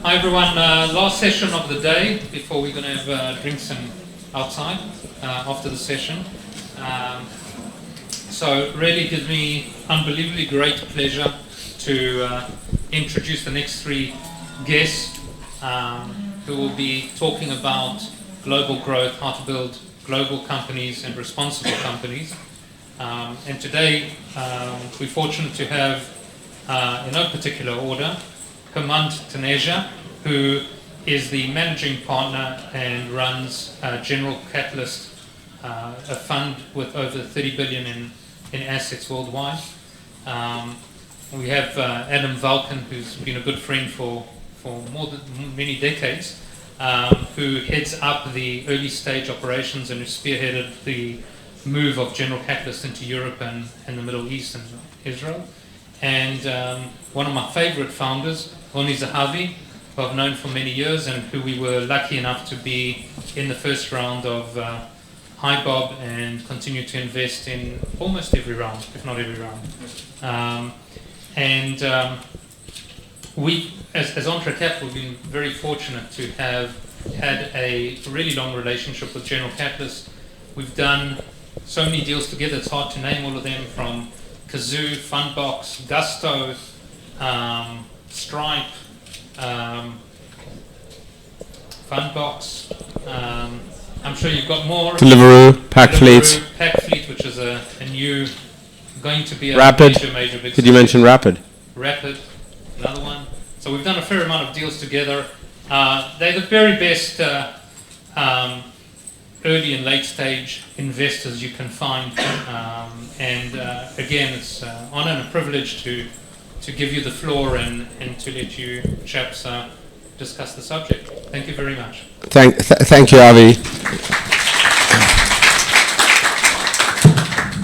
Hi everyone, last session of the day before we're going to have drinks and outside after the session. So it really gives me unbelievably great pleasure to introduce the next three guests who will be talking about global growth, how to build global companies and responsible companies. And today we're fortunate to have, in no particular order, Hemant Taneja, who is the managing partner and runs General Catalyst, a fund with over 30 billion in assets worldwide. We have Adam Valkin, who's been a good friend for many decades, who heads up the early stage operations and who spearheaded the move of General Catalyst into Europe and the Middle East and Israel. And one of my favorite founders, Ronni Zehavi, who I've known for many years and who we were lucky enough to be in the first round of HiBob and continue to invest in almost every round, if not every round. We, as Entrée Capital, have been very fortunate to have had a really long relationship with General Catalyst. We've done so many deals together, it's hard to name all of them, from Kazoo, Fundbox, Gusto, Stripe, Fundbox. I'm sure you've got more. Deliveroo, Packfleet, which is a new, going to be a Rapid. major big. Did you mention Rapid? Rapid, another one. So we've done a fair amount of deals together. They're the very best early and late stage investors you can find. Again, it's an honor and a privilege to give you the floor and to let you chaps discuss the subject. Thank you very much. Thank you, Avi.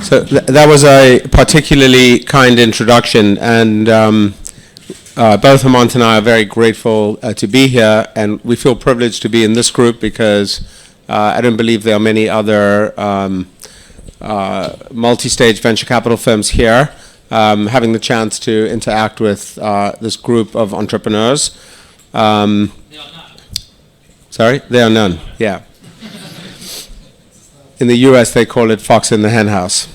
So that was a particularly kind introduction, and both Hemant and I are very grateful to be here, and we feel privileged to be in this group because I don't believe there are many other multi-stage venture capital firms here. Having the chance to interact with this group of entrepreneurs. There are none. Sorry? There are none, yeah. In the US, they call it Fox in the Hen House.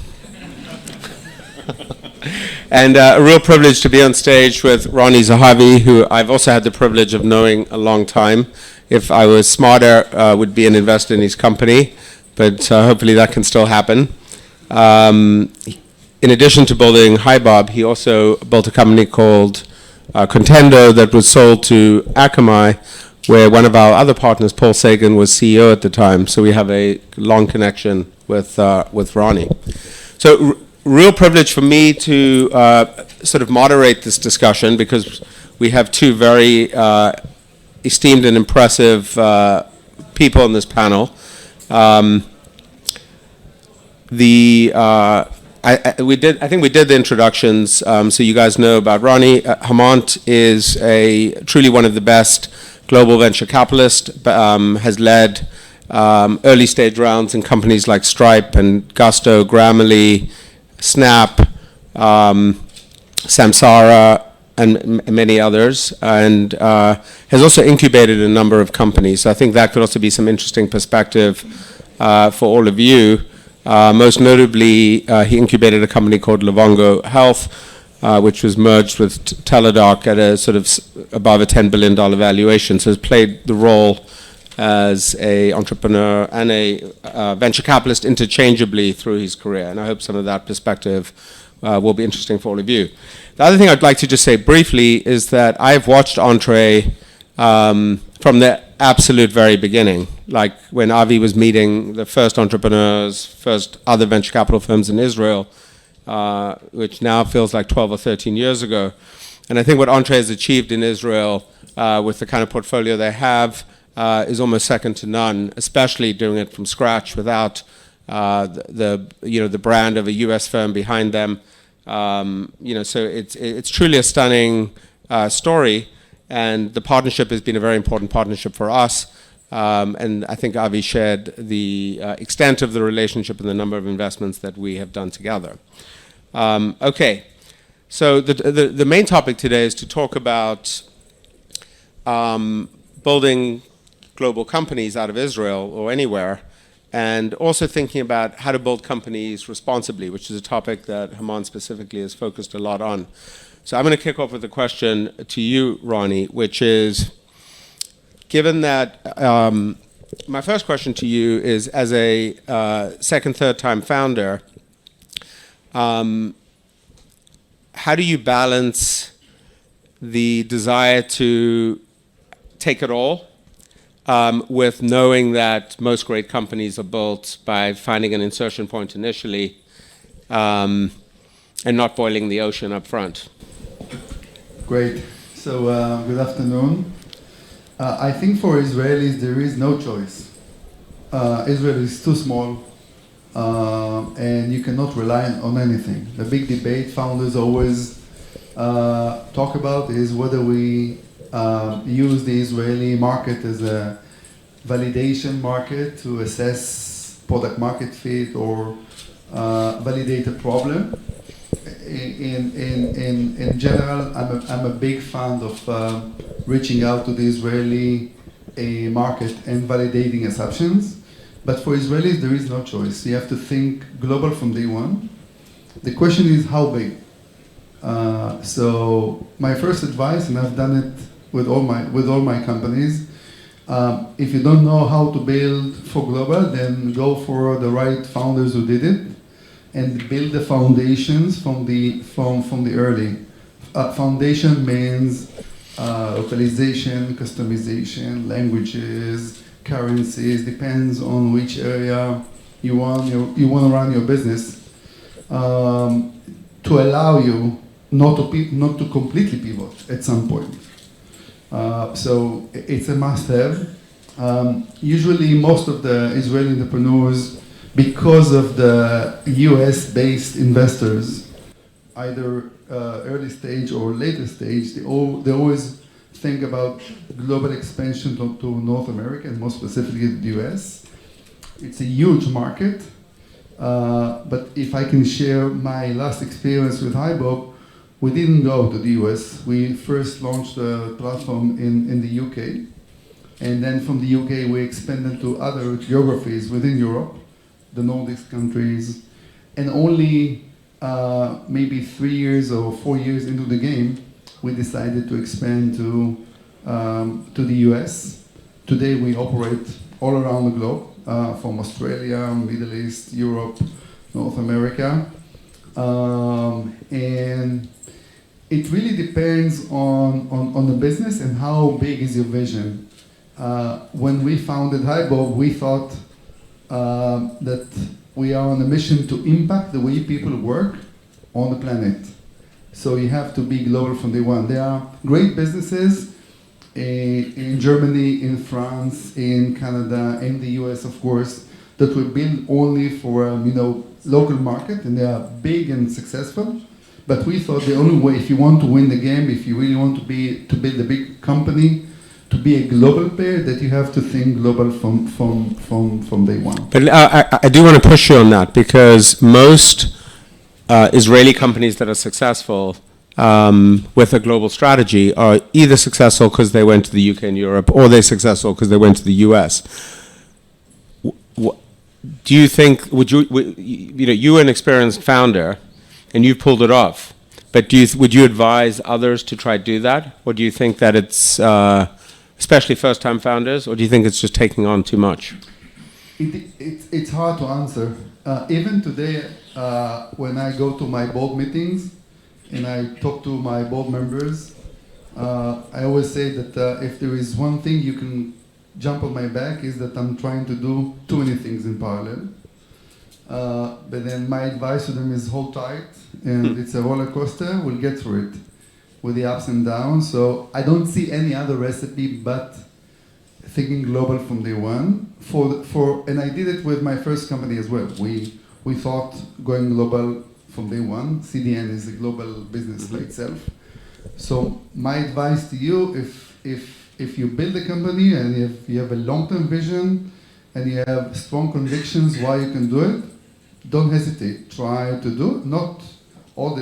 And a real privilege to be on stage with Ronni Zehavi, who I've also had the privilege of knowing a long time. If I was smarter, would be an investor in his company, but hopefully that can still happen. In addition to building HiBob, he also built a company called Contendo that was sold to Akamai, where one of our other partners, Paul Sagan, was CEO at the time. So we have a long connection with Ronni. So real privilege for me to sort of moderate this discussion because we have two very esteemed and impressive people on this panel. I think we did the introductions, so you guys know about Ronni. Hemant is truly one of the best global venture capitalists, has led early stage rounds in companies like Stripe and Gusto, Grammarly, Snap, Samsara, and many others, and has also incubated a number of companies. So I think that could also be some interesting perspective for all of you. Most notably, he incubated a company called Livongo Health, which was merged with Teladoc at a sort of above a $10 billion valuation. So has played the role as an entrepreneur and a venture capitalist interchangeably through his career. And I hope some of that perspective will be interesting for all of you. The other thing I'd like to just say briefly is that I've watched Entrée from the absolute very beginning, like when Avi was meeting the first entrepreneurs, first other venture capital firms in Israel, which now feels like 12 or 13 years ago. And I think what Entrée has achieved in Israel with the kind of portfolio they have is almost second to none, especially doing it from scratch without the brand of a US firm behind them. So it's truly a stunning story. And the partnership has been a very important partnership for us. And I think Avi shared the extent of the relationship and the number of investments that we have done together. Okay, so the main topic today is to talk about building global companies out of Israel or anywhere, and also thinking about how to build companies responsibly, which is a topic that Hemant specifically has focused a lot on. So I'm going to kick off with a question to you, Ronni, which is, given that, my first question to you is, as a second, third-time founder, how do you balance the desire to take it all with knowing that most great companies are built by finding an insertion point initially and not boiling the ocean up front? Great. So good afternoon. I think for Israelis there is no choice. Israel is too small and you cannot rely on anything. The big debate founders always talk about is whether we use the Israeli market as a validation market to assess product market fit or validate a problem. In general, I'm a big fan of reaching out to the Israeli market and validating assumptions. But for Israelis, there is no choice. You have to think global from day one. The question is how big. So my first advice, and I've done it with all my companies, if you don't know how to build for global, then go for the right founders who did it, and build the foundations from the early. Foundation means localization, customization, languages, currencies, depends on which area you want to run your business, to allow you not to completely pivot at some point. So it's a must-have. Usually most of the Israeli entrepreneurs, because of the US-based investors, either early stage or later stage, they always think about global expansion to North America, and more specifically the US. It's a huge market, but if I can share my last experience with HiBob, we didn't go to the US. We first launched the platform in the UK, and then from the UK we expanded to other geographies within Europe, the Nordic countries, and only maybe 3 years or 4 years into the game, we decided to expand to the US. Today we operate all around the globe, from Australia, Middle East, Europe, North America, and it really depends on the business and how big is your vision. When we founded HiBob, we thought that we are on a mission to impact the way people work on the planet. So you have to be global from day one. There are great businesses in Germany, in France, in Canada, in the US, of course, that were built only for local market, and they are big and successful. But we thought the only way, if you want to win the game, if you really want to build a big company, to be a global player, that you have to think global from day one. But I do want to push you on that, because most Israeli companies that are successful with a global strategy are either successful because they went to the UK and Europe, or they're successful because they went to the US. Do you think, you're an experienced founder, and you've pulled it off, but would you advise others to try to do that? Or do you think that it's, especially first-time founders, or do you think it's just taking on too much? It's hard to answer. Even today, when I go to my board meetings and I talk to my board members, I always say that if there is one thing you can jump on my back, is that I'm trying to do too many things in parallel. But then my advice to them is hold tight, and it's a roller coaster. We'll get through it with the ups and downs. So I don't see any other recipe but thinking global from day one. And I did it with my first company as well. We thought going global from day one. CDN is a global business by itself. So my advice to you, if you build a company and if you have a long-term vision and you have strong convictions why you can do it, don't hesitate. Try to do it. Not all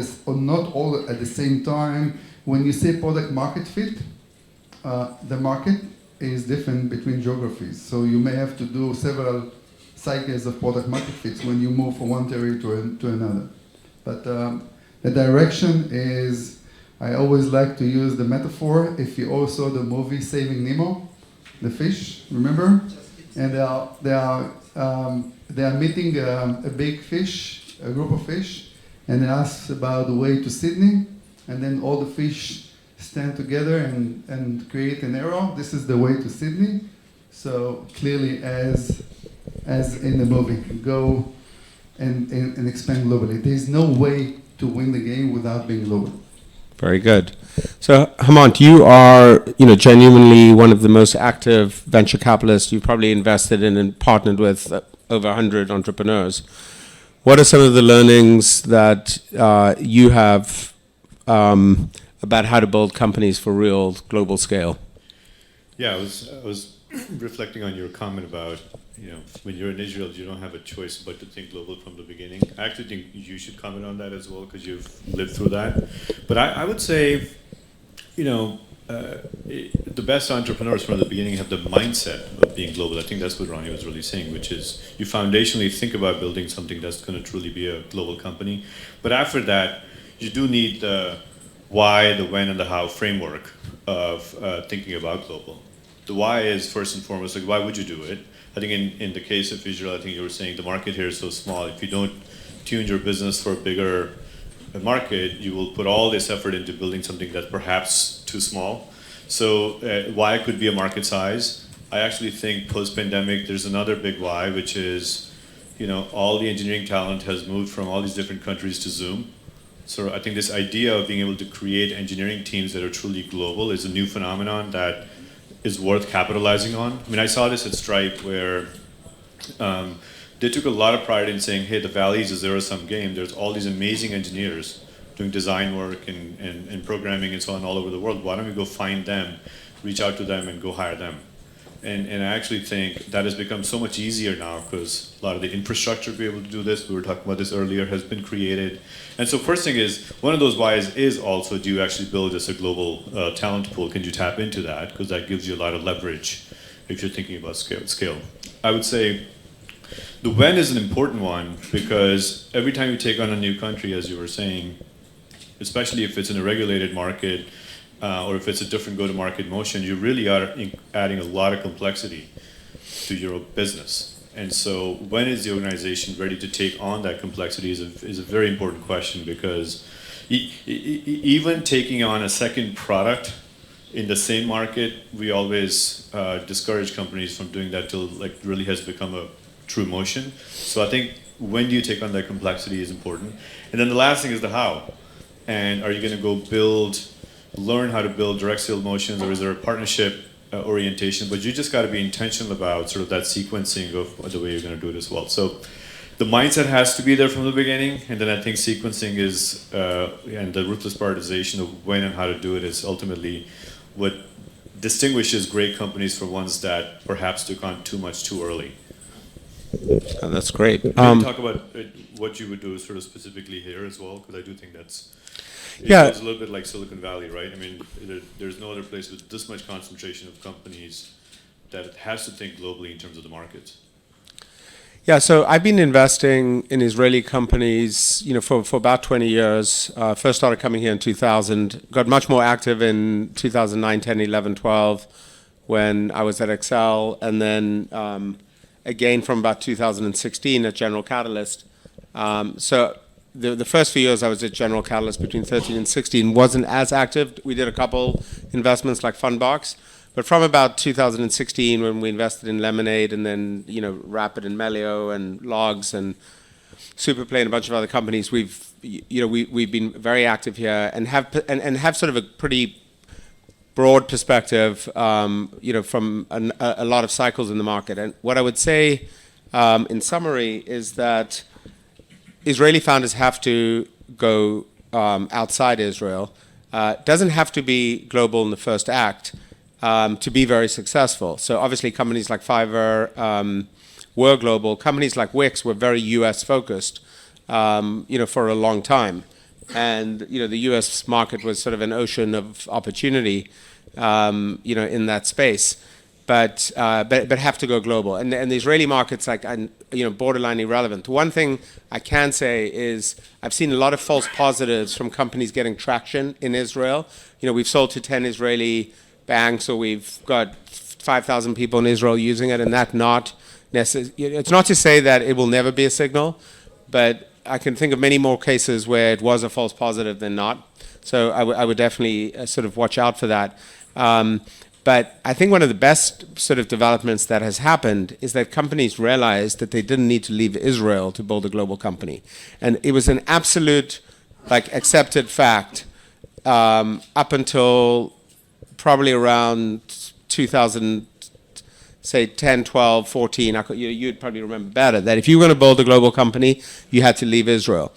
at the same time. When you say product market fit, the market is different between geographies. So you may have to do several cycles of product market fit when you move from one territory to another. But the direction is, I always like to use the metaphor, if you all saw the movie Saving Nemo, the fish, remember? And they are meeting a big fish, a group of fish, and they ask about the way to Sydney, and then all the fish stand together and create an arrow. This is the way to Sydney. So clearly, as in the movie, go and expand globally. There's no way to win the game without being global. Very good. So, Hemant, you are, genuinely one of the most active venture capitalists. You've probably invested in and partnered with over 100 entrepreneurs. What are some of the learnings that you have about how to build companies for real global scale? Yeah, I was reflecting on your comment about, when you're in Israel, you don't have a choice but to think global from the beginning. I actually think you should comment on that as well because you've lived through that. But I would say, the best entrepreneurs from the beginning have the mindset of being global. I think that's what Ronni was really saying, which is you foundationally think about building something that's going to truly be a global company. But after that, you do need the why, the when, and the how framework of thinking about global. The why is first and foremost, like, why would you do it? I think in the case of Israel, I think you were saying the market here is so small. If you don't tune your business for a bigger market, you will put all this effort into building something that's perhaps too small. So why could be a market size. I actually think post-pandemic, there's another big why, which is, all the engineering talent has moved from all these different countries to Zoom. So I think this idea of being able to create engineering teams that are truly global is a new phenomenon that is worth capitalizing on. I mean, I saw this at Stripe where they took a lot of pride in saying, hey, the Valley is a zero-sum game. There's all these amazing engineers doing design work and programming and so on all over the world. Why don't we go find them, reach out to them, and go hire them? And I actually think that has become so much easier now because a lot of the infrastructure to be able to do this, we were talking about this earlier, has been created. And so first thing is, one of those whys is also, do you actually build as a global talent pool? Can you tap into that? Because that gives you a lot of leverage if you're thinking about scale. I would say the when is an important one because every time you take on a new country, as you were saying, especially if it's in a regulated market, or if it's a different go-to-market motion, you really are adding a lot of complexity to your business. And so when is the organization ready to take on that complexity is a very important question because even taking on a second product in the same market, we always discourage companies from doing that till really has become a true motion. So I think when do you take on that complexity is important. And then the last thing is the how. And are you going to go learn how to build direct sale motions, or is there a partnership orientation? But you just got to be intentional about sort of that sequencing of the way you're going to do it as well. So the mindset has to be there from the beginning, and then I think sequencing is, and the ruthless prioritization of when and how to do it is ultimately what distinguishes great companies from ones that perhaps took on too much too early. Oh, that's great. Maybe talk about what you would do sort of specifically here as well, because I do think it's a little bit like Silicon Valley, right? I mean, there's no other place with this much concentration of companies that it has to think globally in terms of the markets. Yeah, so I've been investing in Israeli companies, for about 20 years. First started coming here in 2000, got much more active in 2009, 10, 11, 12, when I was at Excel, and then again from about 2016 at General Catalyst. So the first few years I was at General Catalyst between 13 and 16 wasn't as active. We did a couple investments like Fundbox, but from about 2016 when we invested in Lemonade and then Rapid and Melio and Logs and Superplay and a bunch of other companies, we've been very active here and have sort of a pretty broad perspective, from a lot of cycles in the market. And what I would say in summary is that Israeli founders have to go outside Israel. Doesn't have to be global in the first act to be very successful. So obviously companies like Fiverr were global. Companies like Wix were very US focused, for a long time. And the US market was sort of an ocean of opportunity. in that space. But have to go global. And the Israeli market's like, borderline irrelevant. The one thing I can say is I've seen a lot of false positives from companies getting traction in Israel. We've sold to 10 Israeli banks, or we've got 5,000 people in Israel using it, and that not it's not to say that it will never be a signal, but I can think of many more cases where it was a false positive than not. So I would definitely sort of watch out for that. But I think one of the best sort of developments that has happened is that companies realized that they didn't need to leave Israel to build a global company. And it was an absolute, accepted fact up until probably around 2000, say 10, 12, 14. You'd probably remember better, that if you were going to build a global company, you had to leave Israel.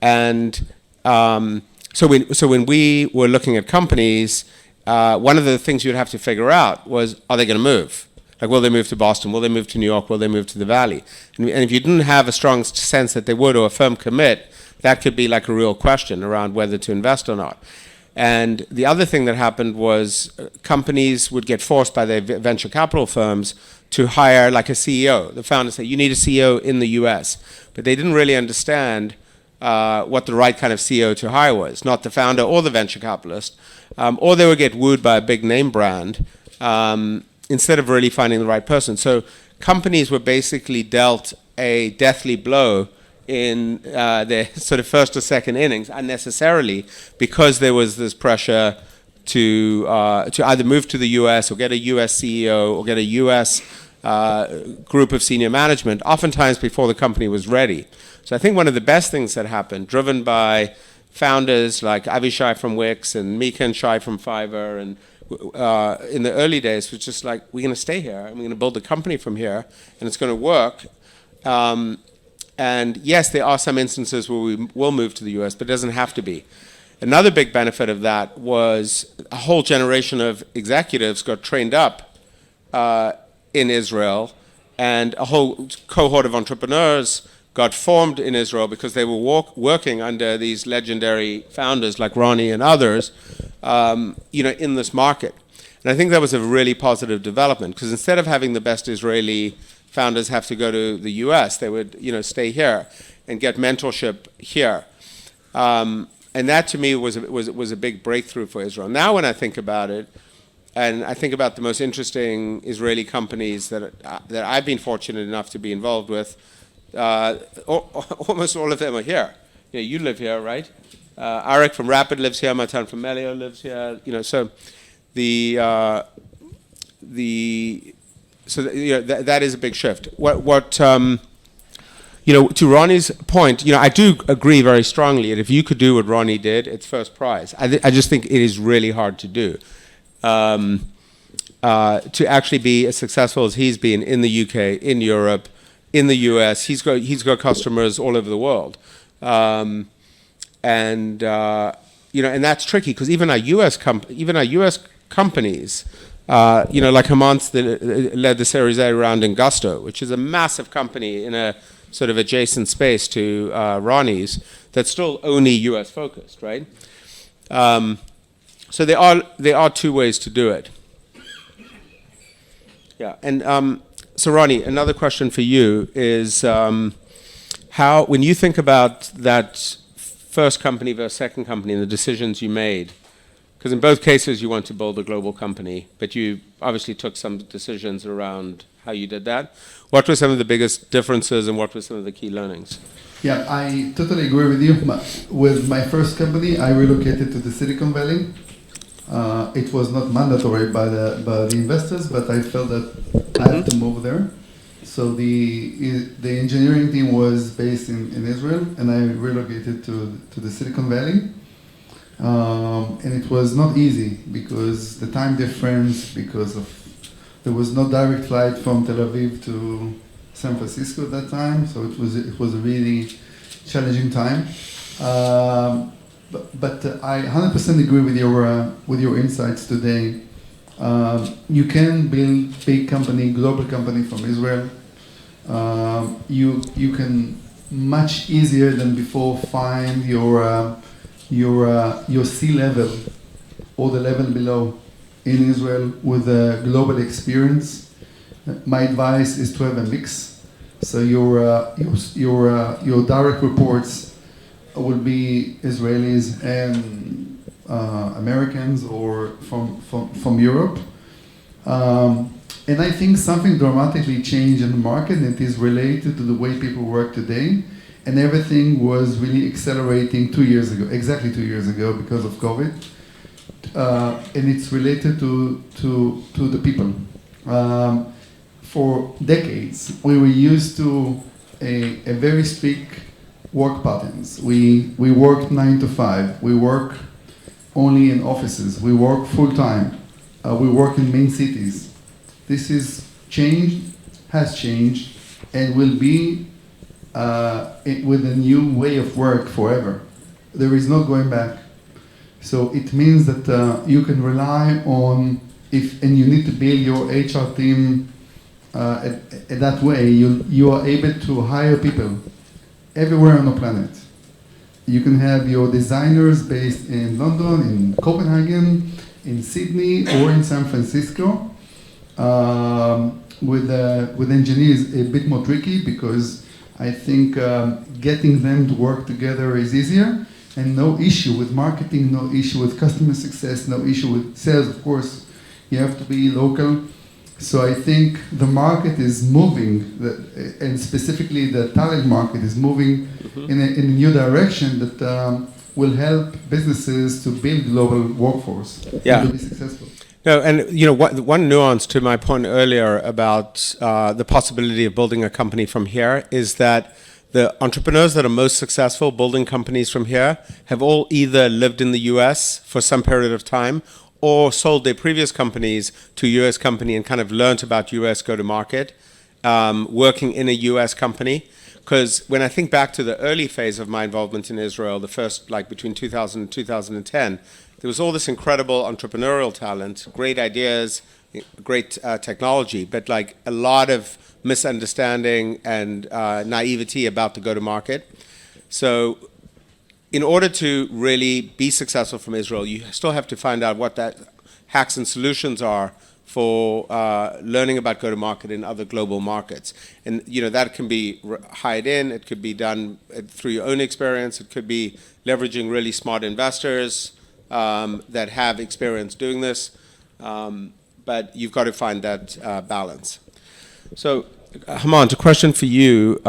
And so when we were looking at companies, one of the things you'd have to figure out was, are they going to move? Will they move to Boston? Will they move to New York? Will they move to the Valley? And if you didn't have a strong sense that they would, or a firm commit, that could be like a real question around whether to invest or not. And the other thing that happened was companies would get forced by their venture capital firms to hire like a CEO. The founders say, you need a CEO in the US. But they didn't really understand what the right kind of CEO to hire was, not the founder or the venture capitalist. Or they would get wooed by a big name brand instead of really finding the right person. So companies were basically dealt a deathly blow in their sort of first or second innings unnecessarily, because there was this pressure to either move to the US or get a US CEO or get a US group of senior management, oftentimes before the company was ready. So I think one of the best things that happened, driven by founders like Avishai from Wix and Mika and Shai from Fiverr, and in the early days, was just like, we're going to stay here and we're going to build a company from here, and it's going to work. And yes, there are some instances where we will move to the US, but it doesn't have to be. Another big benefit of that was a whole generation of executives got trained up in Israel, and a whole cohort of entrepreneurs got formed in Israel because they were working under these legendary founders like Ronni and others, in this market. And I think that was a really positive development, because instead of having the best Israeli founders have to go to the US, they would, stay here and get mentorship here. And that to me was a big breakthrough for Israel. Now when I think about it, and I think about the most interesting Israeli companies that I've been fortunate enough to be involved with, almost all of them are here. You live here, right? Arik from Rapid lives here. Matan from Melio lives here. So that is a big shift. To Ronnie's point, I do agree very strongly that if you could do what Ronni did, it's first prize. I just think it is really hard to do. To actually be as successful as he's been in the UK, in Europe, in the US, he's got customers all over the world, and that's tricky, because even our US companies, like Hemant led the Series A round in Gusto, which is a massive company in a sort of adjacent space to Ronnie's, that's still only US focused, right? So there are two ways to do it. Yeah, and so Ronni, another question for you is how, when you think about that first company versus second company and the decisions you made, because in both cases you want to build a global company, but you obviously took some decisions around how you did that. What were some of the biggest differences, and what were some of the key learnings? Yeah, I totally agree with you. With my first company, I relocated to the Silicon Valley. It was not mandatory by the investors, but I felt that I had to move there. So the engineering team was based in Israel, and I relocated to the Silicon Valley. And it was not easy because the time difference, there was no direct flight from Tel Aviv to San Francisco at that time, so it was a really challenging time. But I 100% agree with your insights today. You can build big company, global company from Israel. You can much easier than before find your C level or the level below in Israel with a global experience. My advice is to have a mix. So your direct reports will be Israelis and Americans or from Europe. And I think something dramatically changed in the market, and it is related to the way people work today. And everything was really accelerating 2 years ago, exactly 2 years ago, because of COVID. And it's related to the people. For decades, we were used to a very strict work patterns. We work 9 to 5. We work only in offices. We work full time. We work in main cities. This is changed, has changed, and will be with a new way of work forever. There is no going back. So it means that you can rely on, and you need to build your HR team that way. You are able to hire people everywhere on the planet. You can have your designers based in London, in Copenhagen, in Sydney, or in San Francisco. With engineers, a bit more tricky because I think getting them to work together is easier, and no issue with marketing, no issue with customer success, no issue with sales. Of course, you have to be local. So I think the market is moving, and specifically the talent market is moving in a new direction that will help businesses to build global workforce and to be successful. No, and one nuance to my point earlier about the possibility of building a company from here is that the entrepreneurs that are most successful building companies from here have all either lived in the US for some period of time or sold their previous companies to a US company and kind of learned about US go-to-market, working in a US company. Because when I think back to the early phase of my involvement in Israel, the first, like between 2000 and 2010, there was all this incredible entrepreneurial talent, great ideas, great technology, but like a lot of misunderstanding and naivety about the go-to-market. So in order to really be successful from Israel, you still have to find out what that hacks and solutions are for learning about go-to-market in other global markets. And that can be hired in, it could be done through your own experience, it could be leveraging really smart investors that have experience doing this, but you've got to find that balance. So, Hemant, a question for you.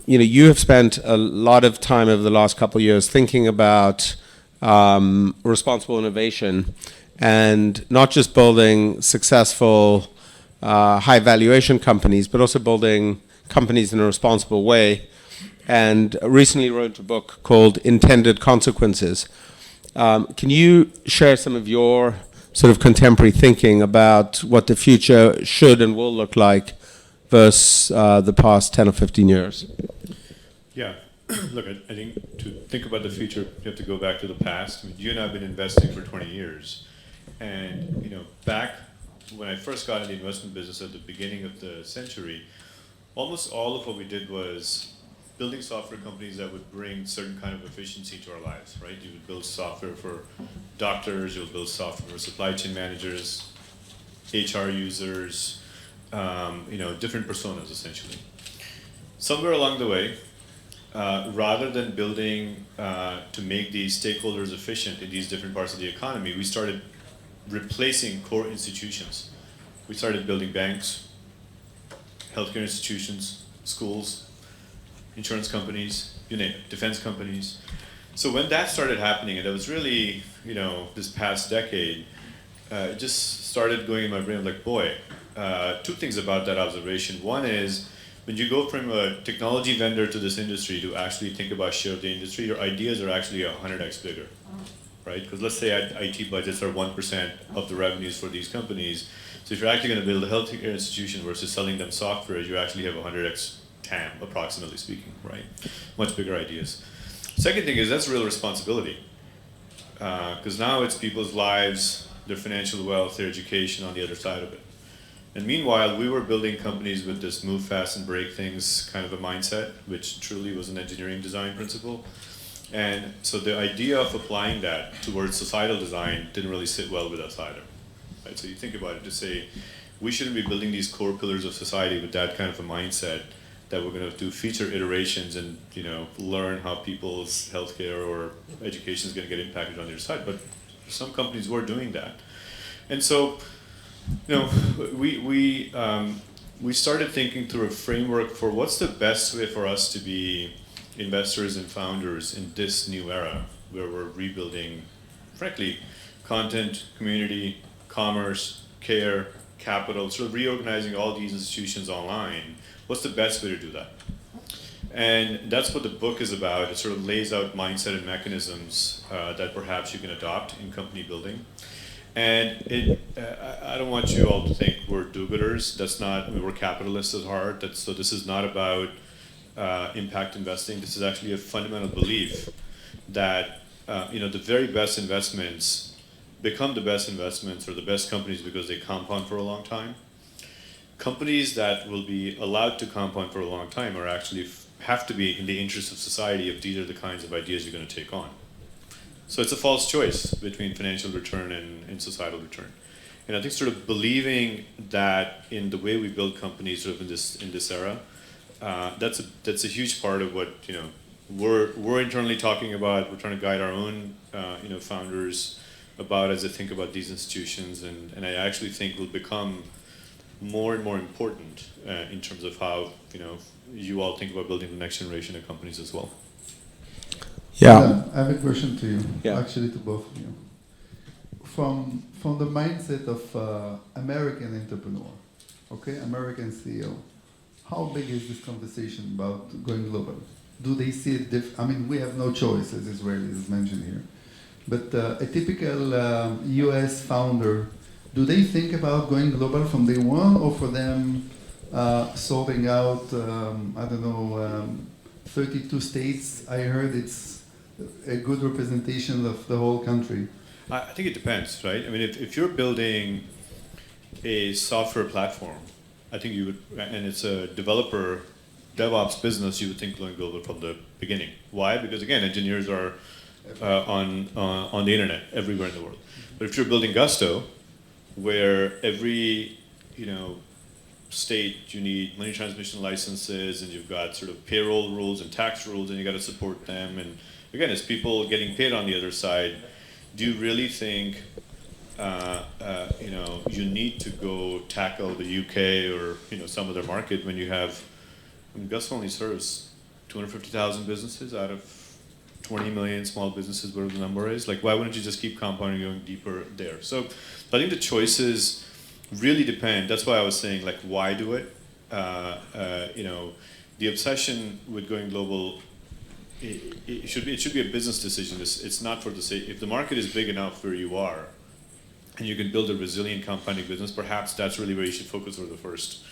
You have spent a lot of time over the last couple of years thinking about responsible innovation and not just building successful, high valuation companies, but also building companies in a responsible way. And recently wrote a book called Intended Consequences. Can you share some of your sort of contemporary thinking about what the future should and will look like versus the past 10 or 15 years? Yeah. Look, I think to think about the future, you have to go back to the past. I mean, you and I have been investing for 20 years. And, back when I first got in the investment business at the beginning of the century, almost all of what we did was building software companies that would bring certain kind of efficiency to our lives, right? You would build software for doctors, you would build software for supply chain managers, HR users, different personas essentially. Somewhere along the way, rather than building to make these stakeholders efficient in these different parts of the economy, we started replacing core institutions. We started building banks, healthcare institutions, schools, insurance companies, defense companies. So when that started happening, and it was really, this past decade, it just started going in my brain, like, boy, two things about that observation. One is, when you go from a technology vendor to this industry to actually think about share of the industry, your ideas are actually 100x bigger, right? Because let's say IT budgets are 1% of the revenues for these companies. So if you're actually going to build a healthcare institution versus selling them software, you actually have 100x TAM, approximately speaking, right? Much bigger ideas. Second thing is that's real responsibility. Because now it's people's lives, their financial wealth, their education on the other side of it. And meanwhile, we were building companies with this move fast and break things kind of a mindset, which truly was an engineering design principle. And so the idea of applying that towards societal design didn't really sit well with us either. right? So you think about it to say, we shouldn't be building these core pillars of society with that kind of a mindset that we're going to do feature iterations and learn how people's healthcare or education is going to get impacted on their side. But some companies were doing that, and so we started thinking through a framework for what's the best way for us to be investors and founders in this new era where we're rebuilding, frankly, content, community, commerce, care, capital, sort of reorganizing all these institutions online. What's the best way to do that? And that's what the book is about. It sort of lays out mindset and mechanisms that perhaps you can adopt in company building. And I don't want you all to think we're do-gooders. That's not, we're capitalists at heart. So this is not about impact investing. This is actually a fundamental belief that the very best investments become the best investments or the best companies because they compound for a long time. Companies that will be allowed to compound for a long time are actually have to be in the interest of society if these are the kinds of ideas you're going to take on. So it's a false choice between financial return and societal return. And I think sort of believing that in the way we build companies sort of in this era, that's a huge part of what we're internally talking about. We're trying to guide our own founders about as they think about these institutions, and I actually think will become more and more important in terms of how you all think about building the next generation of companies as well. Yeah. I have a question to you, Yeah. actually to both of you. From the mindset of American entrepreneur, okay, American CEO, how big is this conversation about going global? Do they see it I mean, we have no choice, as Israelis is mentioned here. But a typical US founder, do they think about going global from day one, or for them sorting out, 32 states? I heard it's a good representation of the whole country. I think it depends, right? I mean, if you're building a software platform, I think you would, and it's a developer DevOps business, you would think going global from the beginning. Why? Because again, engineers are on the internet everywhere in the world. But if you're building Gusto, where every state you need money transmission licenses, and you've got sort of payroll rules and tax rules, and you got to support them, and again, it's people getting paid on the other side. Do you really think you need to go tackle the UK or some other market when you have? I mean, Gusto only serves 250,000 businesses out of 20 million small businesses, whatever the number is. Like, why wouldn't you just keep compounding, going deeper there? So I think the choices really depend. That's why I was saying, like, why do it? The obsession with going global, it should be a business decision. It's not for the sake. If the market is big enough where you are, and you can build a resilient compounding business, perhaps that's really where you should focus for the first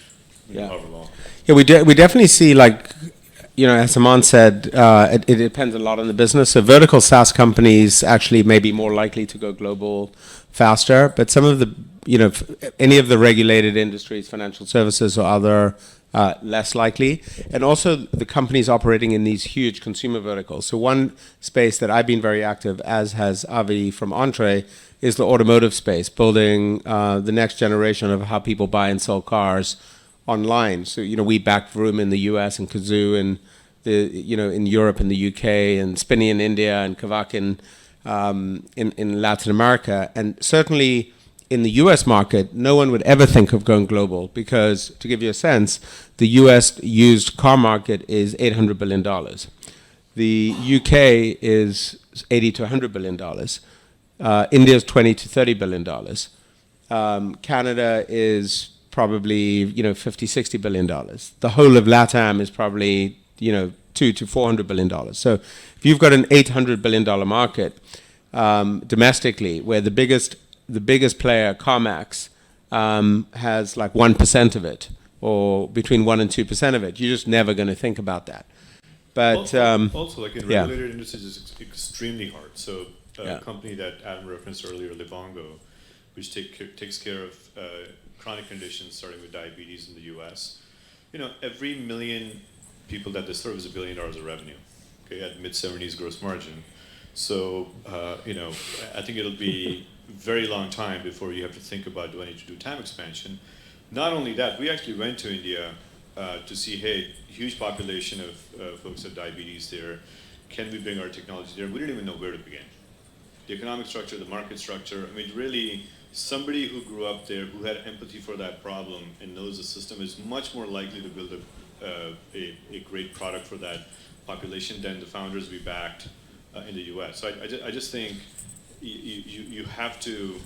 however long. Yeah, we definitely see, like, as Hemant said, it depends a lot on the business. So vertical SaaS companies actually may be more likely to go global faster, but some of the, any of the regulated industries, financial services or other, less likely. And also the companies operating in these huge consumer verticals. So one space that I've been very active, as has Avi from Entrée, is the automotive space, building the next generation of how people buy and sell cars online. So we backed Vroom in the US and Kazoo in in Europe and the UK, and Spinny in India, and Kavak in Latin America. And certainly in the US market, no one would ever think of going global, because, to give you a sense, the US used car market is $800 billion. The UK is $80 to $100 billion. India is $20 to $30 billion. Canada is probably $50-60 billion. The whole of LATAM is probably $200 to $400 billion. So if you've got an $800 billion market domestically, where the biggest player, CarMax, has like 1% of it, or between 1 and 2% of it, you're just never going to think about that. But also like in regulated industries, it's extremely hard. So a company that Adam referenced earlier, Livongo, which takes care of chronic conditions starting with diabetes in the US. Every million people that they serve is $1 billion of revenue, okay, at mid-70s gross margin. So, I think it'll be a very long time before you have to think about, do I need to do TAM expansion? Not only that, we actually went to India to see, hey, huge population of folks with diabetes there. Can we bring our technology there? We didn't even know where to begin. The economic structure, the market structure, I mean, really, somebody who grew up there, who had empathy for that problem and knows the system is much more likely to build a great product for that population than the founders we backed in the US. So I just think you have to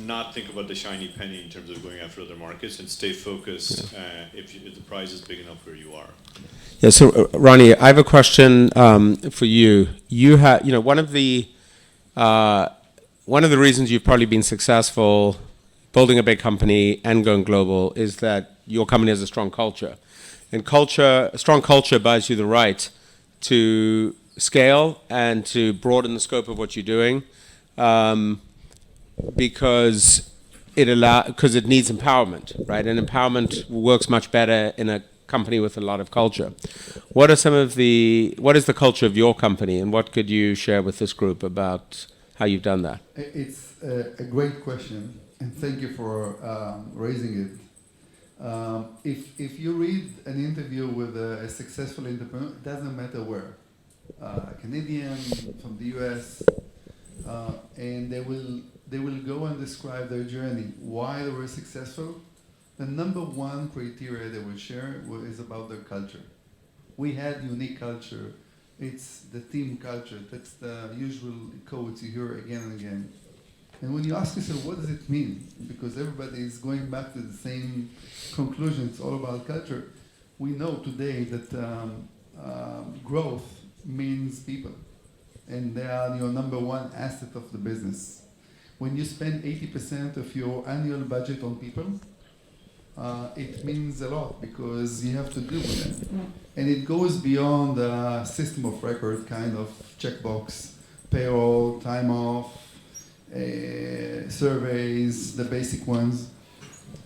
not think about the shiny penny in terms of going after other markets and stay focused if the prize is big enough where you are. Yeah. So, Ronni, I have a question for you. You have, one of the reasons you've probably been successful building a big company and going global is that your company has a strong culture. And a strong culture buys you the right to scale and to broaden the scope of what you're doing, because it needs empowerment, right? And empowerment works much better in a company with a lot of culture. What is the culture of your company, and what could you share with this group about how you've done that? It's a great question, and thank you for raising it. If you read an interview with a successful entrepreneur, it doesn't matter where, Canadian, from the US, and they will go and describe their journey, why they were successful. The number one criteria they will share is about their culture. We had unique culture. It's the team culture. That's the usual quotes you hear again and again. And when you ask yourself, what does it mean? Because everybody is going back to the same conclusion. It's all about culture. We know today that growth means people. And they are your number one asset of the business. When you spend 80% of your annual budget on people, it means a lot because you have to deal with them. And it goes beyond the system of record kind of checkbox, payroll, time off, surveys, the basic ones.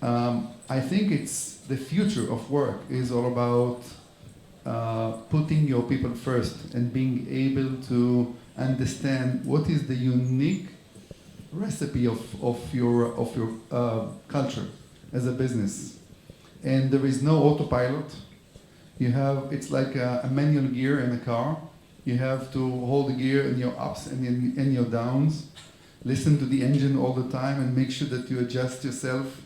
I think it's the future of work is all about putting your people first and being able to understand what is the unique recipe of your culture as a business. And there is no autopilot. It's like a manual gear in a car. You have to hold the gear in your ups and in your downs. Listen to the engine all the time and make sure that you adjust yourself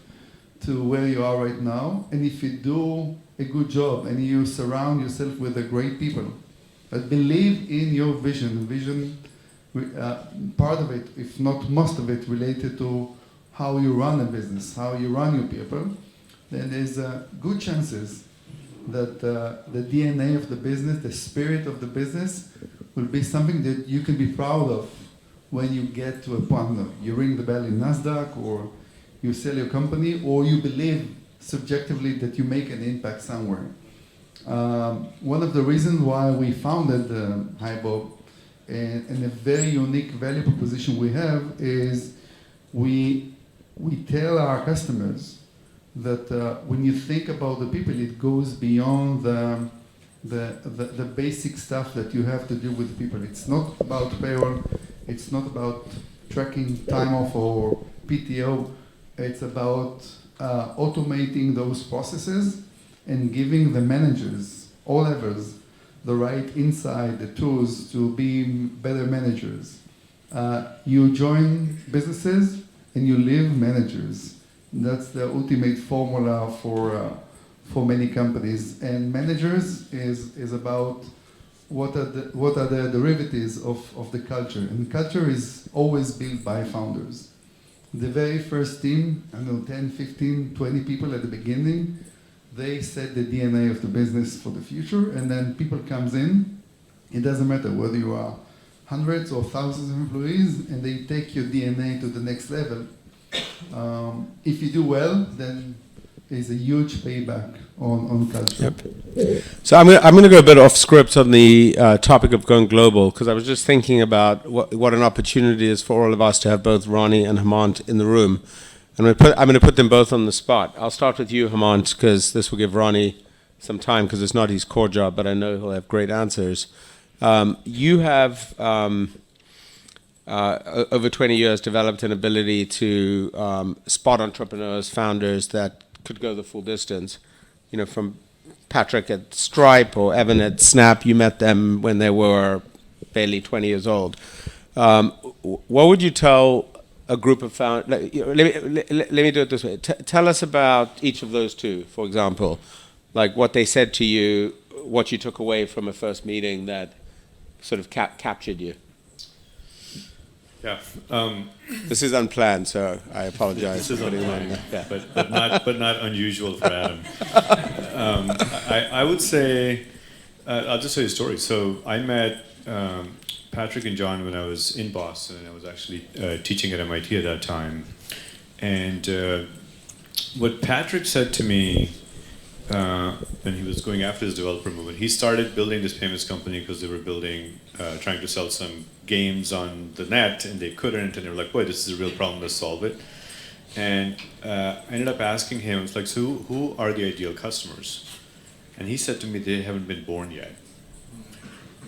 to where you are right now. And if you do a good job and you surround yourself with the great people that believe in your vision, part of it, if not most of it, related to how you run a business, how you run your people, then there's good chances that the DNA of the business, the spirit of the business, will be something that you can be proud of when you get to a point of you ring the bell in NASDAQ, or you sell your company, or you believe subjectively that you make an impact somewhere. One of the reasons why we founded HiBob, and a very unique value proposition we have, is we tell our customers that when you think about the people, it goes beyond the basic stuff that you have to do with people. It's not about payroll. It's not about tracking time off or PTO. It's about automating those processes and giving the managers, all levels, the right insight, the tools to be better managers. You join businesses and you live managers. That's the ultimate formula for many companies. And managers is about what are the derivatives of the culture. And culture is always built by founders. The very first team, 10, 15, 20 people at the beginning, they set the DNA of the business for the future, and then people comes in. It doesn't matter whether you are hundreds or thousands of employees, and they take your DNA to the next level. If you do well, then there's a huge payback on culture. Yep. So I'm going to go a bit off script on the topic of going global, because I was just thinking about what an opportunity is for all of us to have both Ronni and Hemant in the room. I'm going to put them both on the spot. I'll start with you, Hemant, because this will give Ronni some time, because it's not his core job, but I know he'll have great answers. You have, over 20 years, developed an ability to spot entrepreneurs, founders that could go the full distance. You know, from Patrick at Stripe or Evan at Snap, you met them when they were barely 20 years old. What would you tell a group of founders? Let me do it this way. Tell us about each of those two, for example, like what they said to you, what you took away from a first meeting that sort of captured you. Yeah. This is unplanned, so I apologize. This is unplanned, yeah. but not unusual for Adam. I would say, I'll just tell you a story. So I met Patrick and John when I was in Boston. I was actually teaching at MIT at that time. And what Patrick said to me when he was going after his developer movement, he started building this payments company because they were trying to sell some games on the net, and they couldn't, and they were like, boy, this is a real problem, let's solve it. And I ended up asking him, it's like, so who are the ideal customers? And he said to me, they haven't been born yet.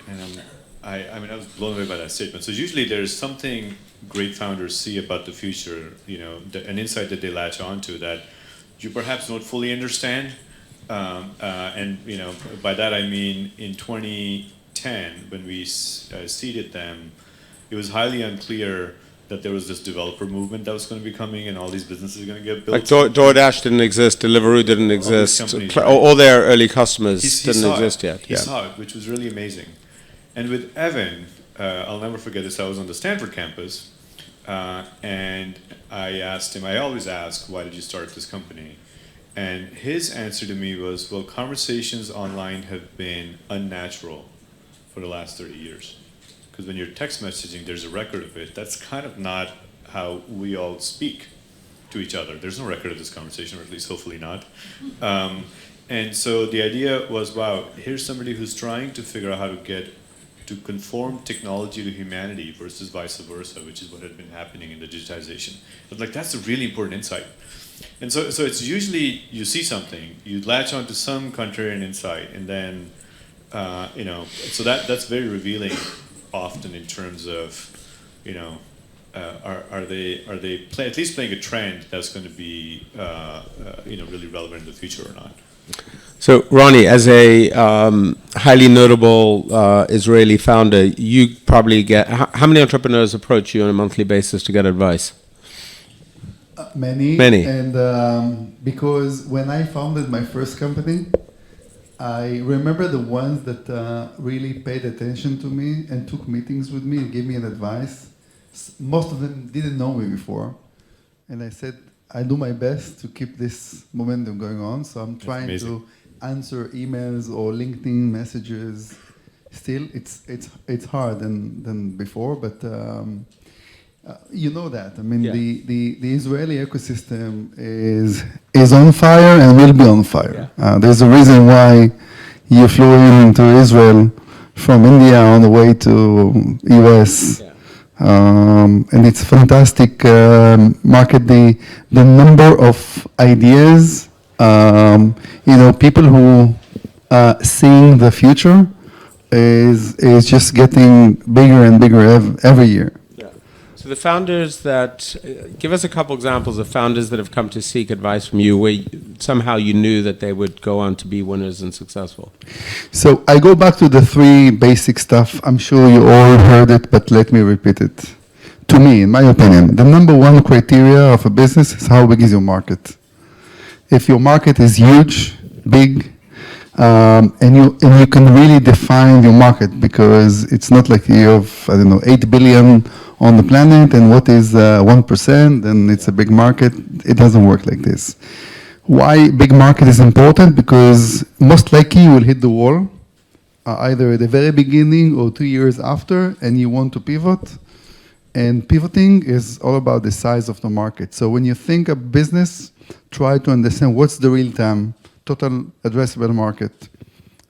And I was blown away by that statement. So usually there's something great founders see about the future, you know, an insight that they latch onto that you perhaps don't fully understand. And you know, by that I mean in 2010, when we seeded them, it was highly unclear that there was this developer movement that was going to be coming, and all these businesses are going to get built. Like DoorDash didn't exist, Deliveroo didn't exist, all their early customers didn't exist yet. He saw it, which was really amazing. And with Evan, I'll never forget this. I was on the Stanford campus, and I asked him. I always ask, "Why did you start this company?" And his answer to me was, well, conversations online have been unnatural for the last 30 years. Because when you're text messaging, there's a record of it. That's kind of not how we all speak to each other. There's no record of this conversation, or at least hopefully not. And so the idea was, wow, here's somebody who's trying to figure out how to conform technology to humanity versus vice versa, which is what had been happening in the digitization. But like, that's a really important insight. And so it's usually you see something, you latch onto some contrarian insight, and then you know, so that's very revealing often in terms of, you know, are they at least playing a trend that's going to be you know, really relevant in the future or not. So Ronni, as a highly notable Israeli founder, you probably get how many entrepreneurs approach you on a monthly basis to get advice? Many. And because when I founded my first company, I remember the ones that really paid attention to me and took meetings with me and gave me an advice. Most of them didn't know me before. And I said, I do my best to keep this momentum going on. So I'm trying to answer emails or LinkedIn messages. Still, it's harder than before, but you know that. I mean, the Israeli ecosystem is on fire and will be on fire. Yeah. There's a reason why you flew into Israel from India on the way to US. Yeah. And it's fantastic market. The number of ideas, you know, people who seeing the future is just getting bigger and bigger every year. So the founders that, give us a couple examples of founders that have come to seek advice from you where somehow you knew that they would go on to be winners and successful. So I go back to the three basic stuff. I'm sure you all heard it, but let me repeat it. To me, in my opinion, the number one criteria of a business is how big is your market. If your market is huge, big, and you can really define your market, because it's not like you have, I don't know, 8 billion on the planet, and what is 1%, and it's a big market. It doesn't work like this. Why big market is important? Because most likely you will hit the wall, either at the very beginning or 2 years after, and you want to pivot. And pivoting is all about the size of the market. So when you think of business, try to understand what's the real TAM, total addressable market.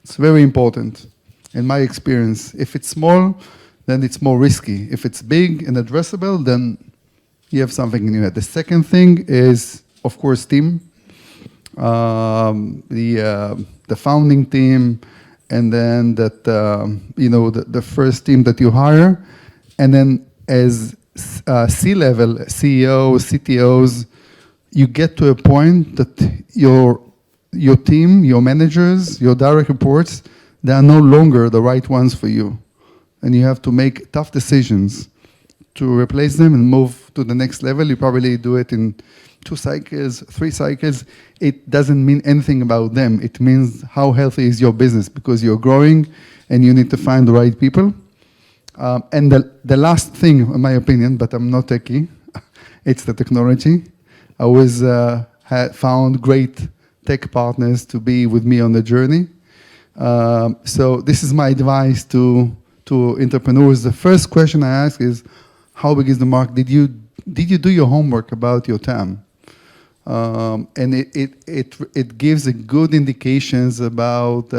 It's very important. In my experience, if it's small, then it's more risky. If it's big and addressable, then you have something in your head. The second thing is, of course, team. The founding team and then that the first team that you hire, and then as C-level CEOs, CTOs, you get to a point that your team, your managers, your direct reports, they are no longer the right ones for you, and you have to make tough decisions to replace them and move to the next level. You probably do it in 2 cycles, 3 cycles. It doesn't mean anything about them. It means how healthy is your business, because you're growing and you need to find the right people. And the last thing, in my opinion, but I'm not techie, it's the technology. I always found great tech partners to be with me on the journey. So this is my advice to entrepreneurs. The first question I ask is, how big is the market? Did you do your homework about your TAM? And it gives a good indications about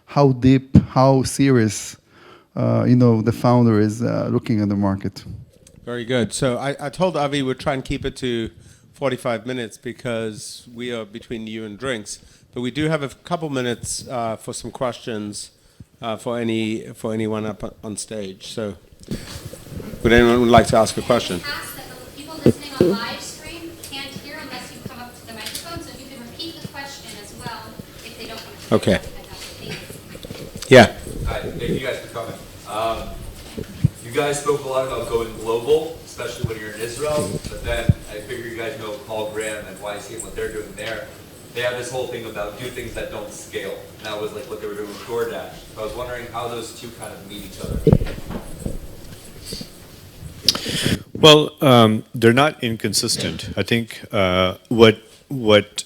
how deep, how serious, the founder is looking at the market. Very good. So I told Avi we'd try and keep it to 45 minutes because we are between you and drinks. But we do have a couple minutes for some questions for anyone up on stage. So would anyone like to ask a question? Ask that the people listening on live stream can't hear unless you come up to the microphone, so if you can repeat the question as well if they don't want to. Okay. Yeah. Hi, thank you guys for coming. You guys spoke a lot about going global, especially when you're in Israel, but then I figure you guys know Paul Graham and YC and what they're doing there. They have this whole thing about do things that don't scale. And that was like what they were doing with DoorDash. So I was wondering how those two kind of meet each other. Well, they're not inconsistent. I think what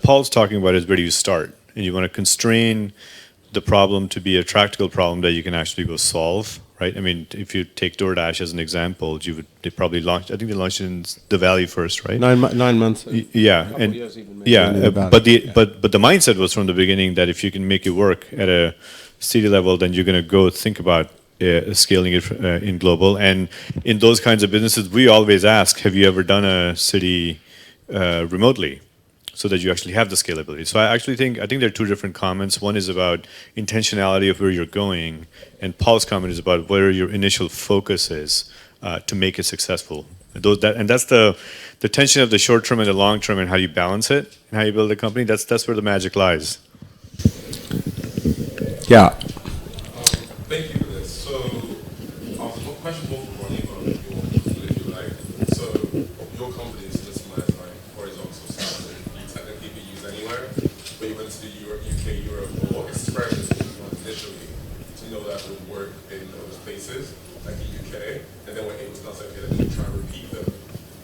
Paul's talking about is where do you start, and you want to constrain the problem to be a practical problem that you can actually go solve, right? I mean, if you take DoorDash as an example, they probably launched. I think they launched in the Valley first, right? 9 months. Yeah, and but the mindset was from the beginning that if you can make it work at a city level, then you're going to go think about scaling it in global. And in those kinds of businesses, we always ask, have you ever done a city remotely, so that you actually have the scalability? So I think there are two different comments. One is about intentionality of where you're going, and Paul's comment is about where your initial focus is to make it successful. And that's the tension of the short term and the long term, and how you balance it and how you build a company. That's where the magic lies. Yeah. Thank you for this. So, one question both for Ronni, but if you like. So, your company is systemized like horizontal SaaS, you technically be used anywhere, but you went to the UK, Europe, what experiments did you want initially to know that would work in those places, like the UK, and then we're able to concept it and try and repeat them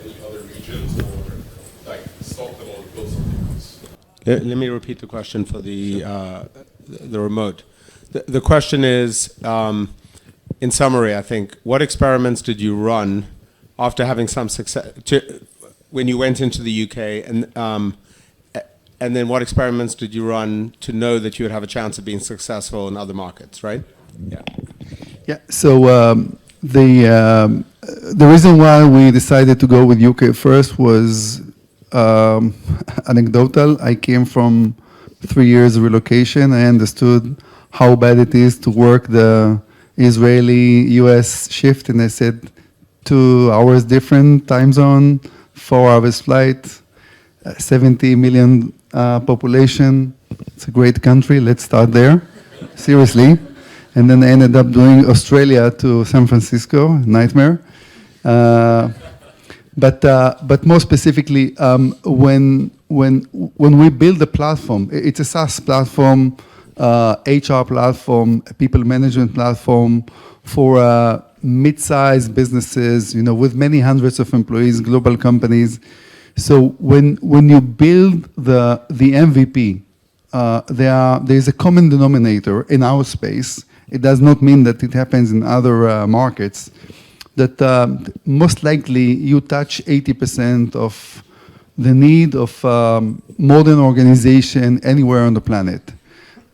in the other regions, or like stop them or build something else? Let me repeat the question for the remote. The question is, in summary, I think, what experiments did you run after having some success when you went into the UK, and then what experiments did you run to know that you would have a chance of being successful in other markets, right? Yeah. Yeah. So the reason why we decided to go with UK first was anecdotal. I came from 3 years relocation. I understood how bad it is to work the Israeli-US shift, and I said 2 hours different time zone, 4 hours flight, 70 million population. It's a great country. Let's start there, seriously. And then I ended up doing Australia to San Francisco, nightmare. But more specifically, when we build a platform, it's a SaaS platform, HR platform, people management platform for mid-sized businesses, with many hundreds of employees, global companies. So when you build the MVP, there's a common denominator in our space. It does not mean that it happens in other markets. That most likely you touch 80% of the need of modern organization anywhere on the planet.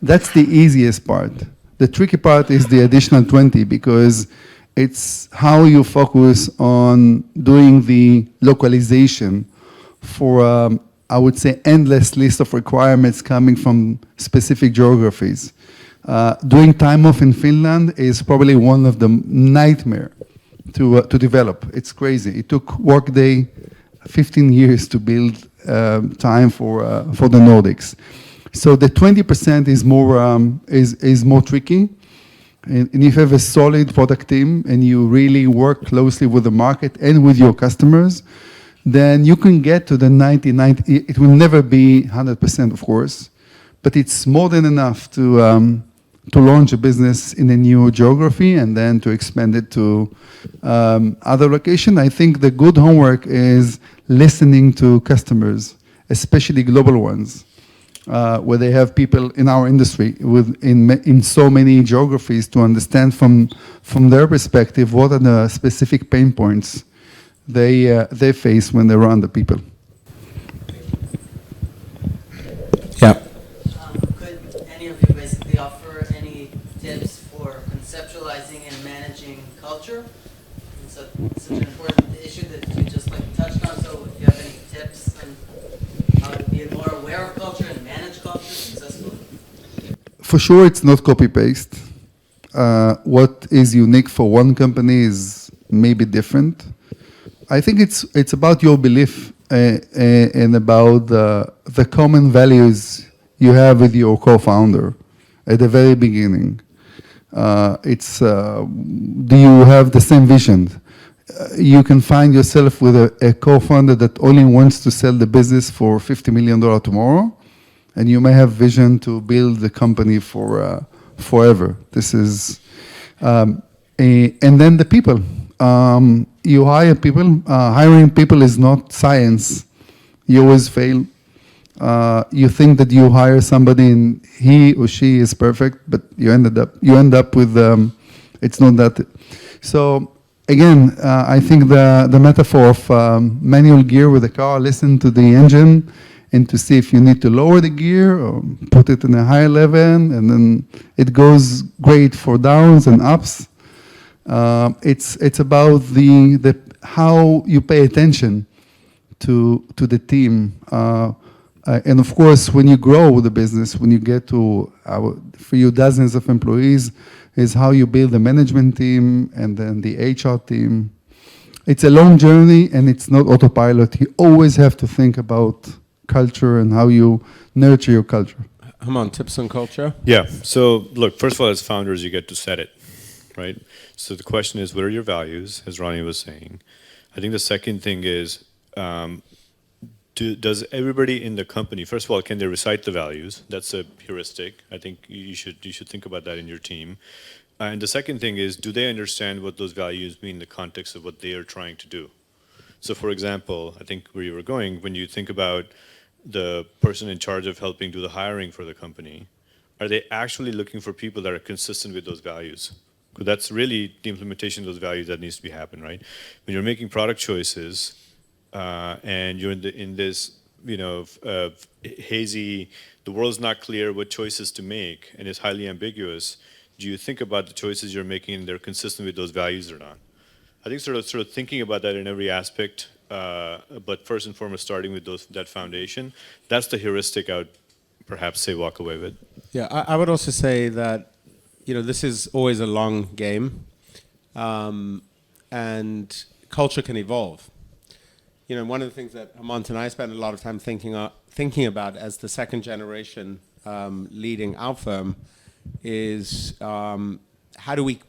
That's the easiest part. The tricky part is the additional 20, because it's how you focus on doing the localization for, I would say, endless list of requirements coming from specific geographies. Doing time off in Finland is probably one of the nightmare to develop. It's crazy. It took Workday 15 years to build time for the Nordics. So the 20% is more tricky. And if you have a solid product team and you really work closely with the market and with your customers, then you can get to the 90. It will never be 100%, of course, but it's more than enough to launch a business in a new geography and then to expand it to other location. I think the good homework is listening to customers, especially global ones, where they have people in our industry in so many geographies to understand from their perspective what are the specific pain points they face when they run the people. Yeah. Could any of you basically offer any tips for conceptualizing and managing culture? It's such an important issue that you just touched on. So if you have any tips on how to be more aware of culture and manage culture successfully? For sure, it's not copy-paste. What is unique for one company is maybe different. I think it's about your belief and about the common values you have with your co-founder at the very beginning. Do you have the same vision? You can find yourself with a co-founder that only wants to sell the business for $50 million tomorrow, and you may have vision to build the company for forever. This is, and then the people. You hire people. Hiring people is not science. You always fail. You think that you hire somebody and he or she is perfect, but you end up with it's not that. So again, I think the metaphor of manual gear with a car. Listen to the engine and to see if you need to lower the gear or put it in a higher level, and then it goes great for downs and ups. It's about the how you pay attention to the team, and of course when you grow the business, when you get to for you dozens of employees, is how you build the management team and then the HR team. It's a long journey and it's not autopilot. You always have to think about culture and how you nurture your culture. Hemant, tips on culture? Yeah. So look, first of all, as founders, you get to set it, right? So the question is, what are your values, as Ronni was saying? I think the second thing is, does everybody in the company, first of all, can they recite the values? That's a heuristic. I think you should think about that in your team. And the second thing is, do they understand what those values mean in the context of what they are trying to do? So for example, I think where you were going, when you think about the person in charge of helping do the hiring for the company, are they actually looking for people that are consistent with those values? Because that's really the implementation of those values that needs to be happen, right? When you're making product choices and you're in this, hazy, the world's not clear what choices to make and it's highly ambiguous, do you think about the choices you're making and they're consistent with those values or not? I think sort of thinking about that in every aspect, but first and foremost starting with that foundation, that's the heuristic I would perhaps say walk away with. Yeah, I would also say that this is always a long game, and culture can evolve. One of the things that Hemant and I spend a lot of time thinking about as the second generation leading our firm is how do we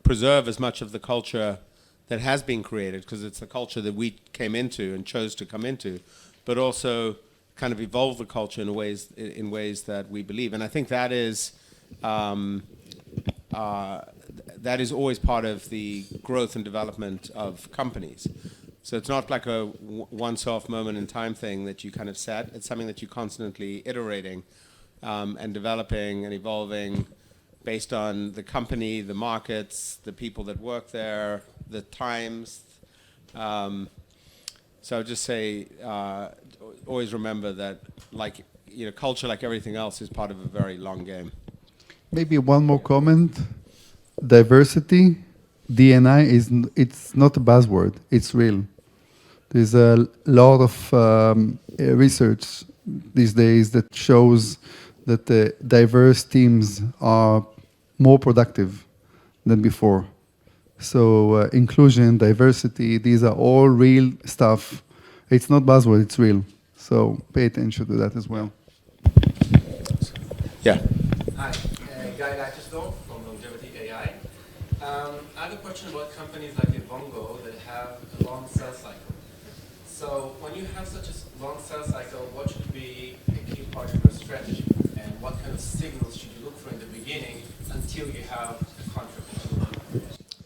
preserve as much of the culture that has been created, because it's the culture that we came into and chose to come into, but also kind of evolve the culture in ways that we believe. And I think that is always part of the growth and development of companies. So it's not like a once-off moment in time thing that you kind of set. It's something that you're constantly iterating and developing and evolving based on the company, the markets, the people that work there, the times. So I would just say, always remember that, culture, like everything else, is part of a very long game. Maybe one more comment. Diversity, D&I, it's not a buzzword. It's real. There's a lot of research these days that shows that the diverse teams are more productive than before. So inclusion, diversity, these are all real stuff. It's not buzzword, it's real. So pay attention to that as well. Yeah. Hi, Guy Latchestone from Longevity AI. I have a question about companies like Evongo that have a long sales cycle. So when you have such a long sales cycle, what should be a key part of your strategy? And what kind of signals should you look for in the beginning until you have a contract?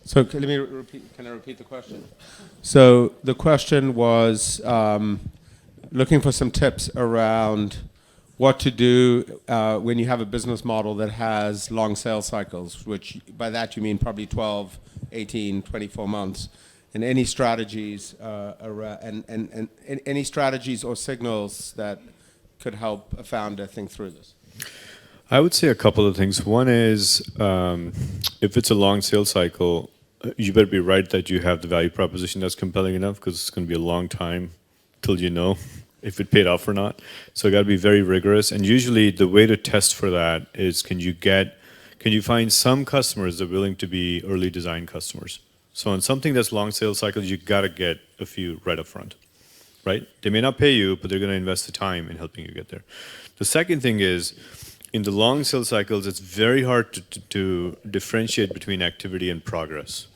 So let me repeat, can I repeat the question? So the question was looking for some tips around what to do when you have a business model that has long sales cycles, which by that you mean probably 12, 18, 24 months, and any strategies around, and any strategies or signals that could help a founder think through this. I would say a couple of things. One is, if it's a long sales cycle, you better be right that you have the value proposition that's compelling enough, because it's going to be a long time till you know if it paid off or not. So you got to be very rigorous. And usually the way to test for that is, can you find some customers that are willing to be early design customers? So on something that's long sales cycles, you got to get a few right up front, right? They may not pay you, but they're going to invest the time in helping you get there. The second thing is, in the long sales cycles, it's very hard to differentiate between activity and progress.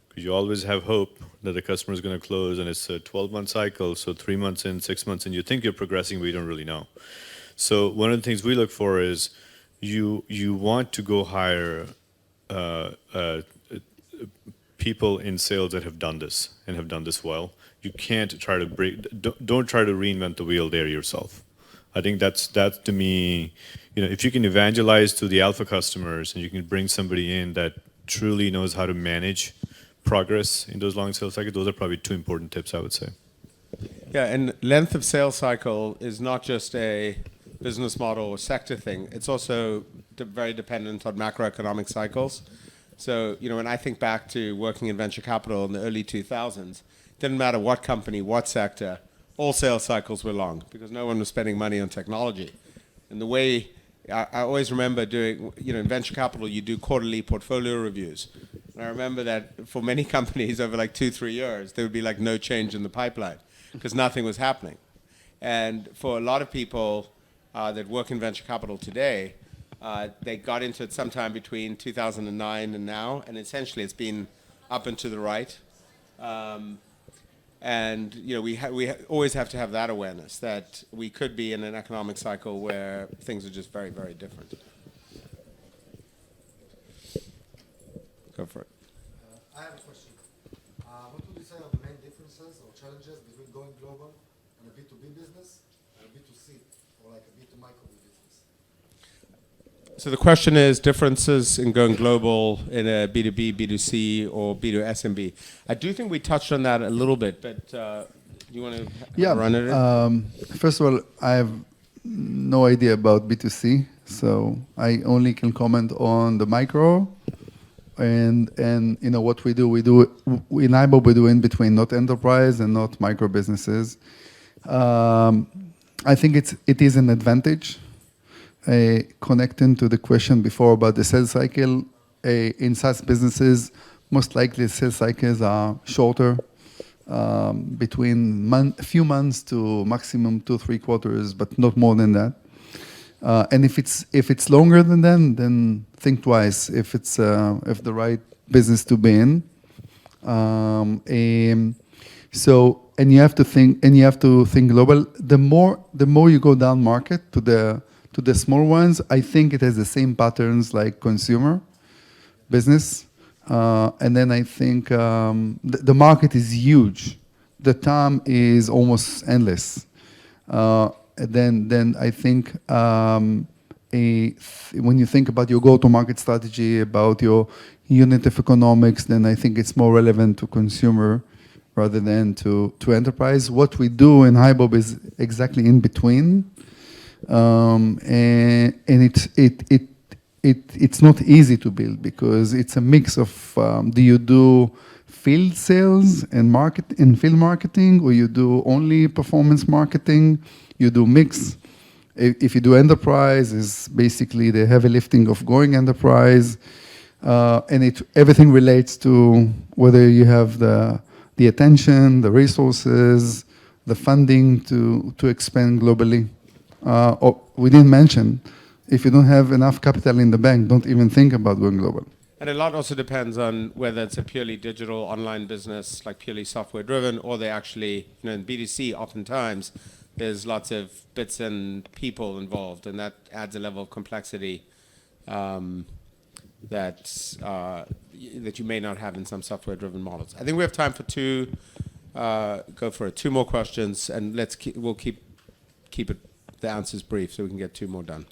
Because you always have hope that the customer is going to close, and it's a 12-month cycle, so 3 months in, 6 months in, you think you're progressing, but you don't really know. So one of the things we look for is you want to go hire people in sales that have done this and have done this well. You can't try to don't try to reinvent the wheel there yourself. I think that's to me, if you can evangelize to the alpha customers and you can bring somebody in that truly knows how to manage progress in those long sales cycles, those are probably two important tips, I would say. Yeah, and length of sales cycle is not just a business model or sector thing. It's also very dependent on macroeconomic cycles. So, when I think back to working in venture capital in the early 2000s, it didn't matter what company, what sector, all sales cycles were long because no one was spending money on technology. And the way I always remember doing, in venture capital, you do quarterly portfolio reviews. And I remember that for many companies over like 2-3 years, there would be like no change in the pipeline because nothing was happening. And for a lot of people that work in venture capital today, they got into it sometime between 2009 and now, and essentially it's been up and to the right. And we always have to have that awareness that we could be in an economic cycle where things are just very, very different. Go for it. I have a question. What would you say are the main differences or challenges between going global and a B2B business and a B2C, or like a B2 micro business? So the question is differences in going global in a B2B, B2C, or B2 SMB. I do think we touched on that a little bit, but you want to run it? First of all, I have no idea about B2C, so I only can comment on the micro. And what we do in HiBob, we do in between, not enterprise and not micro businesses. I think it is an advantage. Connecting to the question before about the sales cycle, in SaaS businesses, most likely sales cycles are shorter, between a few months to maximum 2-3 quarters, but not more than that. And if it's longer than that, then think twice if it's the right business to be in. And you have to think global. The more you go down market to the small ones, I think it has the same patterns like consumer business. And then I think the market is huge. The TAM is almost endless. Then I think when you think about your go-to-market strategy, about your unit of economics, then I think it's more relevant to consumer rather than to enterprise. What we do in HiBob is exactly in between. And it's not easy to build because it's a mix of do you do field sales and field marketing, or you do only performance marketing, you do mix. If you do enterprise, is basically the heavy lifting of going enterprise, and everything relates to whether you have the attention, the resources, the funding to expand globally. We didn't mention, if you don't have enough capital in the bank, don't even think about going global. And a lot also depends on whether it's a purely digital online business, like purely software driven, or they actually, in B2C, oftentimes there's lots of bits and people involved, and that adds a level of complexity that you may not have in some software driven models. I think we have time for two more questions, and we'll keep the answers brief so we can get two more done.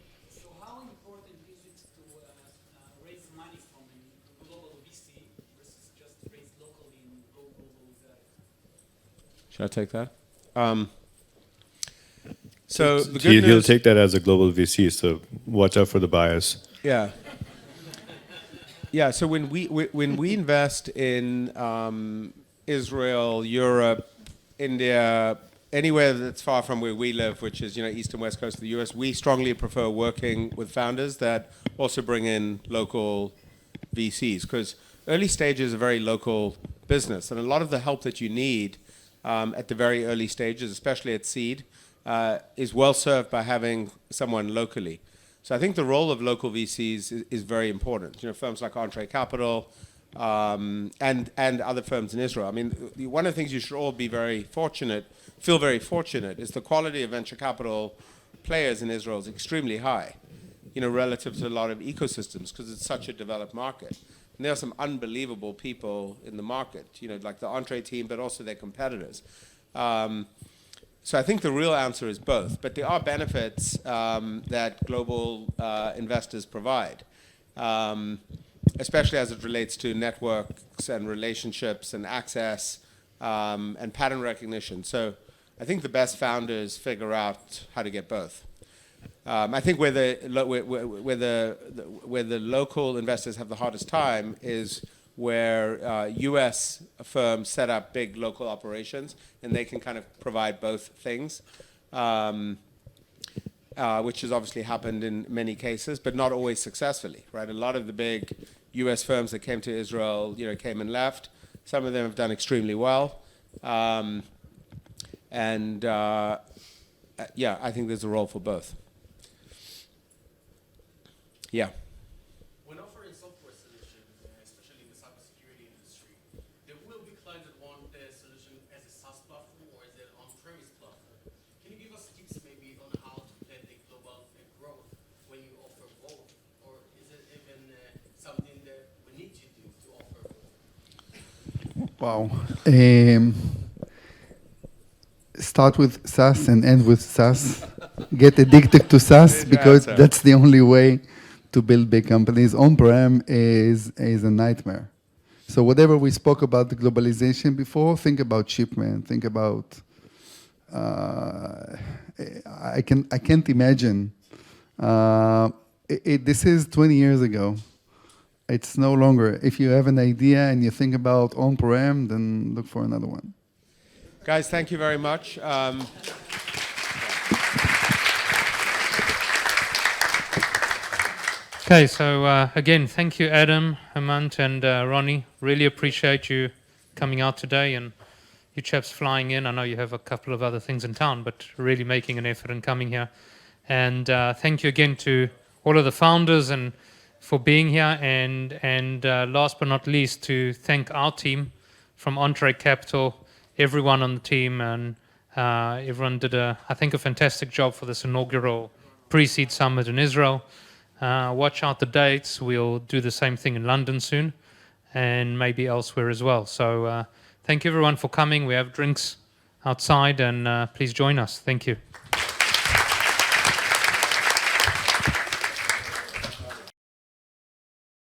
Should I take that? So the good He'll news, take that as a global VC, so watch out for the bias. yeah. Yeah, so when we invest in Israel, Europe, India, anywhere that's far from where we live, which is east and west coast of the US, we strongly prefer working with founders that also bring in local VCs, because early stage is a very local business, and a lot of the help that you need at the very early stages, especially at seed, is well served by having someone locally. So I think the role of local VCs is very important. Firms like Entrée Capital and other firms in Israel. I mean, one of the things you should all feel very fortunate, is the quality of venture capital players in Israel is extremely high, relative to a lot of ecosystems, because it's such a developed market. And there are some unbelievable people in the market, like the Entrée team, but also their competitors. So I think the real answer is both, but there are benefits that global investors provide, especially as it relates to networks and relationships and access and pattern recognition. So I think the best founders figure out how to get both. I think where the local investors have the hardest time is where US firms set up big local operations, and they can kind of provide both things, which has obviously happened in many cases, but not always successfully, right? A lot of the big US firms that came to Israel, came and left. Some of them have done extremely well. Yeah, I think there's a role for both. Yeah. When offering software solutions, especially in the cybersecurity industry, there will be clients that want the solution as a SaaS platform or as an on-premise platform. Can you give us tips maybe on how to plan the global growth when you offer both? Or is it even something that we need to do to offer both? Wow. Start with SaaS and end with SaaS. Get addicted to SaaS because that's the only way to build big companies. On-prem is a nightmare. So whatever we spoke about the globalization before, think about shipment, think about, I can't imagine. This is 20 years ago. It's no longer. If you have an idea and you think about on-prem, then look for another one. Guys, thank you very much. Okay, so again, thank you, Adam, Hemant, and Ronnie. Really appreciate you coming out today, and you chaps flying in. I know you have a couple of other things in town, but really making an effort in coming here. And thank you again to all of the founders and for being here. And last but not least, to thank our team from Entrée Capital, everyone on the team, and everyone did, I think, a fantastic job for this inaugural pre-seed summit in Israel. Watch out the dates. We'll do the same thing in London soon and maybe elsewhere as well. So thank you everyone for coming. We have drinks outside, and please join us. Thank you.